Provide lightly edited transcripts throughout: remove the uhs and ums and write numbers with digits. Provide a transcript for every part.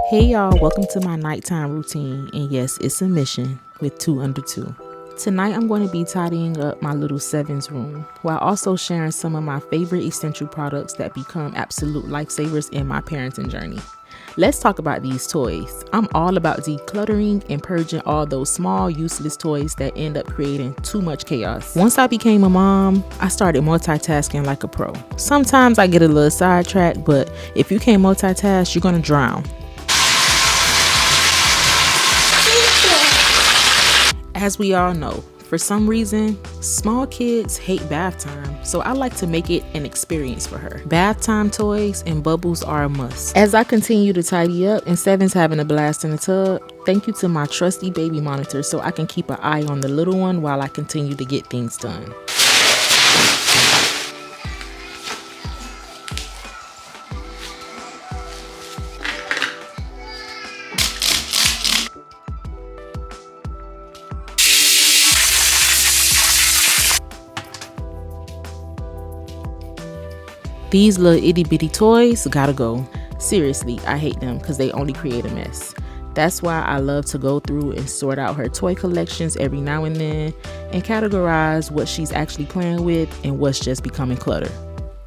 Hey y'all, welcome to my nighttime routine, and yes, it's a mission with 2 under 2. Tonight I'm going to be tidying up my little Sevyn's room while also sharing some of my favorite essential products that become absolute lifesavers in my parenting journey. Let's talk about these toys. I'm all about decluttering and purging all those small useless toys that end up creating too much chaos. Once I became a mom, I started multitasking like a pro. Sometimes I get a little sidetracked, but if you can't multitask, you're gonna drown. As we all know, for some reason, small kids hate bath time, so I like to make it an experience for her. Bath time toys and bubbles are a must. As I continue to tidy up and Sevyn's having a blast in the tub, thank you to my trusty baby monitor so I can keep an eye on the little one while I continue to get things done. These little itty bitty toys gotta go. Seriously, I hate them because they only create a mess. That's why I love to go through and sort out her toy collections every now and then and categorize what she's actually playing with and what's just becoming clutter.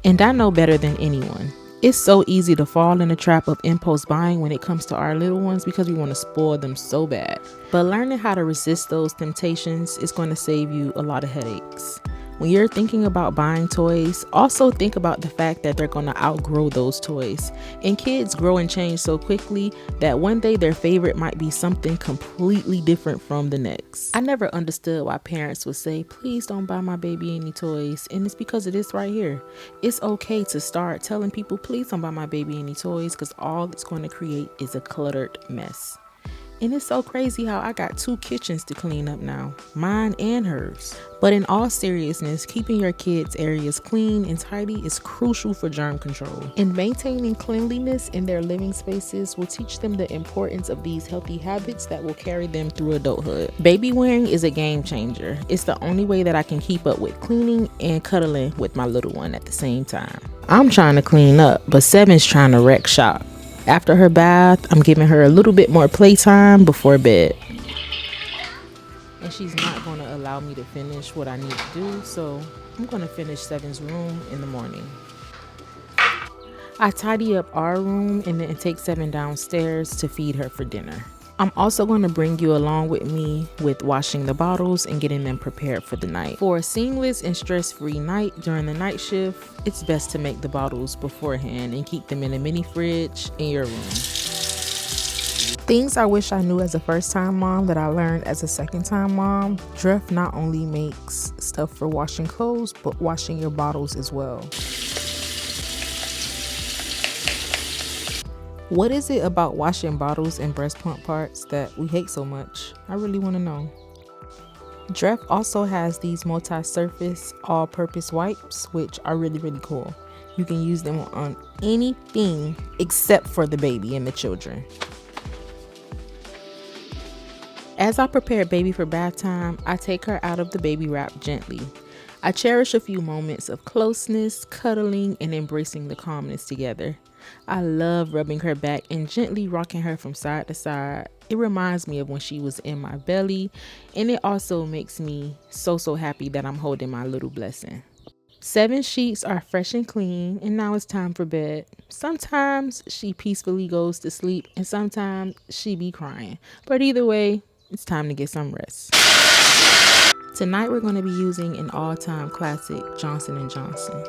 And I know better than anyone. It's so easy to fall in the trap of impulse buying when it comes to our little ones because we want to spoil them so bad. But learning how to resist those temptations is going to save you a lot of headaches. When you're thinking about buying toys, also think about the fact that they're going to outgrow those toys. And kids grow and change so quickly that one day their favorite might be something completely different from the next. I never understood why parents would say, please don't buy my baby any toys. And it's because of this right here. It's okay to start telling people, please don't buy my baby any toys, because all it's going to create is a cluttered mess. And it's so crazy how I got 2 kitchens to clean up now, mine and hers. But in all seriousness, keeping your kids' areas clean and tidy is crucial for germ control. And maintaining cleanliness in their living spaces will teach them the importance of these healthy habits that will carry them through adulthood. Baby wearing is a game changer. It's the only way that I can keep up with cleaning and cuddling with my little one at the same time. I'm trying to clean up, but Sevyn's trying to wreck shop. After her bath, I'm giving her a little bit more playtime before bed. And she's not going to allow me to finish what I need to do, so I'm going to finish Sevyn's room in the morning. I tidy up our room and then take Sevyn downstairs to feed her for dinner. I'm also going to bring you along with me with washing the bottles and getting them prepared for the night. For a seamless and stress-free night during the night shift, it's best to make the bottles beforehand and keep them in a mini fridge in your room. Things I wish I knew as a first-time mom that I learned as a second-time mom. Dref not only makes stuff for washing clothes, but washing your bottles as well. What is it about washing bottles and breast pump parts that we hate so much? I really want to know. Dref also has these multi-surface all-purpose wipes, which are really cool. You can use them on anything except for the baby and the children. As I prepare baby for bath time, I take her out of the baby wrap gently. I cherish a few moments of closeness, cuddling, and embracing the calmness together. I love rubbing her back and gently rocking her from side to side. It reminds me of when she was in my belly, and it also makes me so happy that I'm holding my little blessing. Sevyn's sheets are fresh and clean, and now it's time for bed. Sometimes she peacefully goes to sleep, and sometimes she be crying. But either way, it's time to get some rest. Tonight we're going to be using an all-time classic, Johnson & Johnson.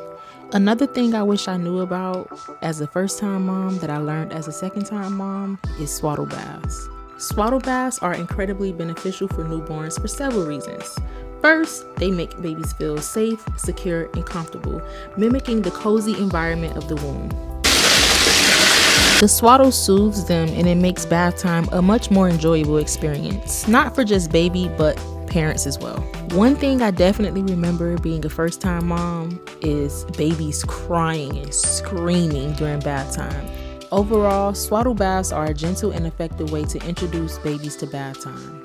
Another thing I wish I knew about as a first-time mom that I learned as a second-time mom is swaddle baths. Swaddle baths are incredibly beneficial for newborns for several reasons. First, they make babies feel safe, secure, and comfortable, mimicking the cozy environment of the womb. The swaddle soothes them and it makes bath time a much more enjoyable experience, not for just baby, but parents as well. One thing I definitely remember being a first-time mom is babies crying and screaming during bath time. Overall, swaddle baths are a gentle and effective way to introduce babies to bath time.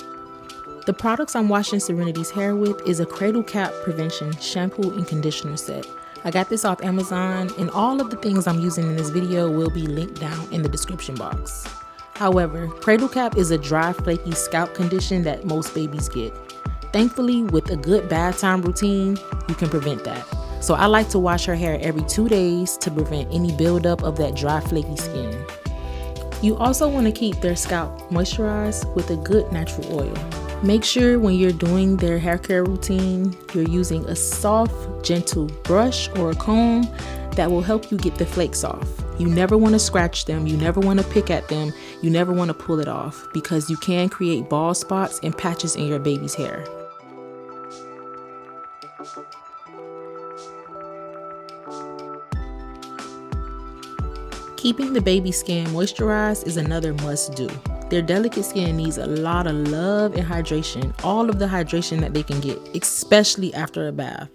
The products I'm washing Serenity's hair with is a cradle cap prevention shampoo and conditioner set. I got this off Amazon, and all of the things I'm using in this video will be linked down in the description box. However, cradle cap is a dry, flaky scalp condition that most babies get. Thankfully, with a good bath time routine, you can prevent that. So I like to wash her hair every 2 days to prevent any buildup of that dry, flaky skin. You also want to keep their scalp moisturized with a good natural oil. Make sure when you're doing their hair care routine, you're using a soft, gentle brush or a comb that will help you get the flakes off. You never want to scratch them, you never want to pick at them, you never want to pull it off because you can create bald spots and patches in your baby's hair. Keeping the baby skin moisturized is another must-do. Their delicate skin needs a lot of love and hydration, all of the hydration that they can get, especially after a bath.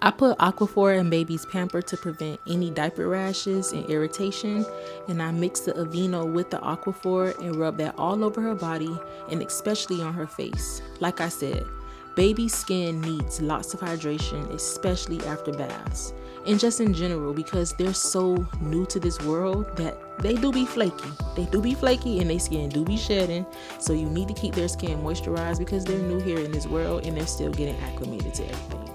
I put Aquaphor in baby's pamper to prevent any diaper rashes and irritation, and I mix the Aveeno with the Aquaphor and rub that all over her body and especially on her face. Like I said, baby skin needs lots of hydration, especially after baths. And just in general, because they're so new to this world that they do be flaky. They do be flaky and their skin do be shedding. So you need to keep their skin moisturized because they're new here in this world and they're still getting acclimated to everything.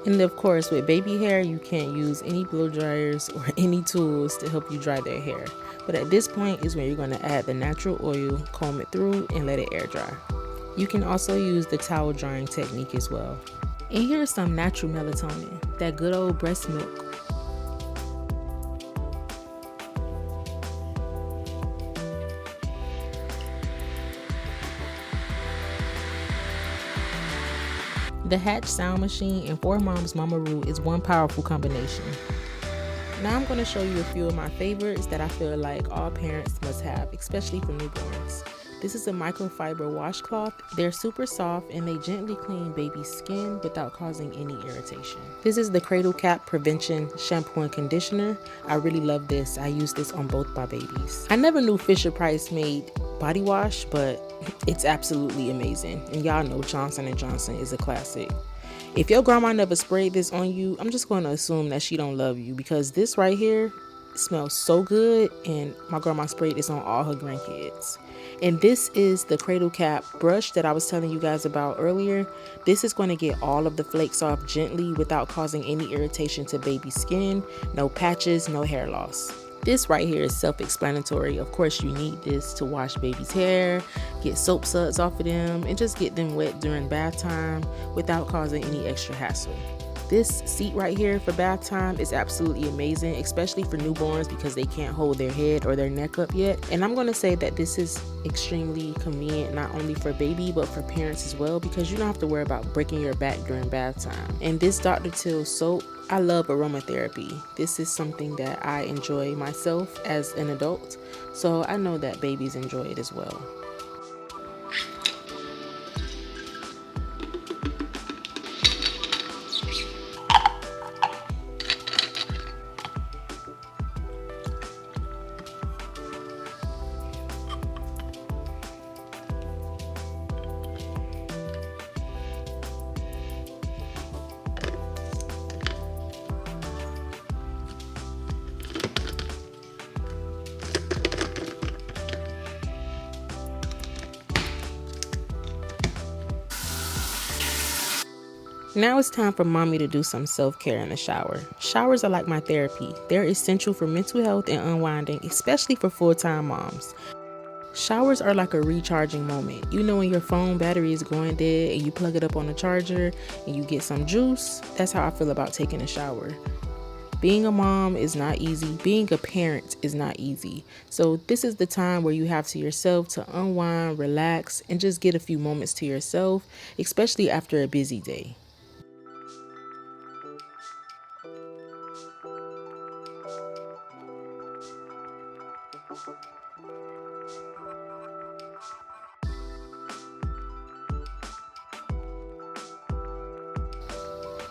And of course, with baby hair, you can't use any blow dryers or any tools to help you dry their hair. But at this point is when you're going to add the natural oil, comb it through, and let it air dry. You can also use the towel drying technique as well. And here's some natural melatonin, that good old breast milk. The Hatch sound machine and 4Moms Mama Roo is one powerful combination. Now I'm going to show you a few of my favorites that I feel like all parents must have, especially for newborns. This is a microfiber washcloth. They're super soft and they gently clean baby's skin without causing any irritation. This is the Cradle Cap Prevention Shampoo and Conditioner. I really love this. I use this on both my babies. I never knew Fisher-Price made body wash, but it's absolutely amazing. And y'all know Johnson & Johnson is a classic. If your grandma never sprayed this on you, I'm just going to assume that she don't love you because this right here smells so good and my grandma sprayed this on all her grandkids. And this is the Cradle Cap brush that I was telling you guys about earlier. This is going to get all of the flakes off gently without causing any irritation to baby's skin, no patches, no hair loss. This right here is self-explanatory. Of course, you need this to wash baby's hair, get soap suds off of them, and just get them wet during bath time without causing any extra hassle. This seat right here for bath time is absolutely amazing, especially for newborns because they can't hold their head or their neck up yet. And I'm going to say that this is extremely convenient not only for baby but for parents as well because you don't have to worry about breaking your back during bath time. And this Dr. Teal soap, I love aromatherapy. This is something that I enjoy myself as an adult, so I know that babies enjoy it as well. Now it's time for mommy to do some self-care in the shower. Showers are like my therapy. They're essential for mental health and unwinding, especially for full-time moms. Showers are like a recharging moment. You know when your phone battery is going dead and you plug it up on the charger and you get some juice? That's how I feel about taking a shower. Being a mom is not easy. Being a parent is not easy. So this is the time where you have to yourself to unwind, relax, and just get a few moments to yourself, especially after a busy day.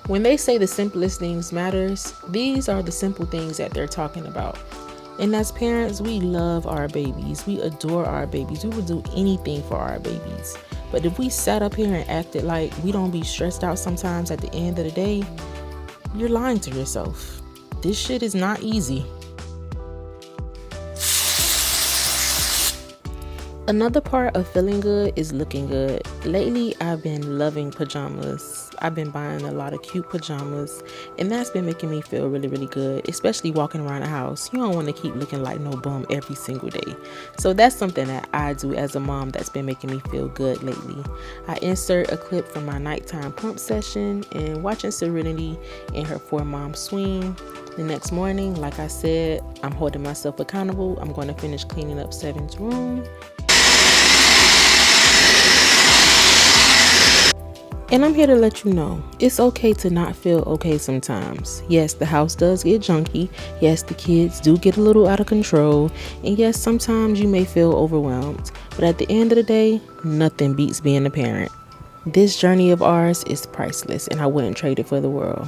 When they say the simplest things matters, these are the simple things that they're talking about. And as parents, we love our babies. We adore our babies. We would do anything for our babies. But if we sat up here and acted like we don't be stressed out sometimes at the end of the day, you're lying to yourself. This shit is not easy. Another part of feeling good is looking good. Lately, I've been loving pajamas. I've been buying a lot of cute pajamas, and that's been making me feel really, really good, especially walking around the house. You don't want to keep looking like no bum every single day. So that's something that I do as a mom that's been making me feel good lately. I insert a clip from my nighttime pump session and watching Serenity in her 4-mom swing. The next morning, like I said, I'm holding myself accountable. I'm going to finish cleaning up Sevyn's room. And I'm here to let you know, it's okay to not feel okay sometimes. Yes, the house does get junky. Yes, the kids do get a little out of control. And yes, sometimes you may feel overwhelmed. But at the end of the day, nothing beats being a parent. This journey of ours is priceless, and I wouldn't trade it for the world.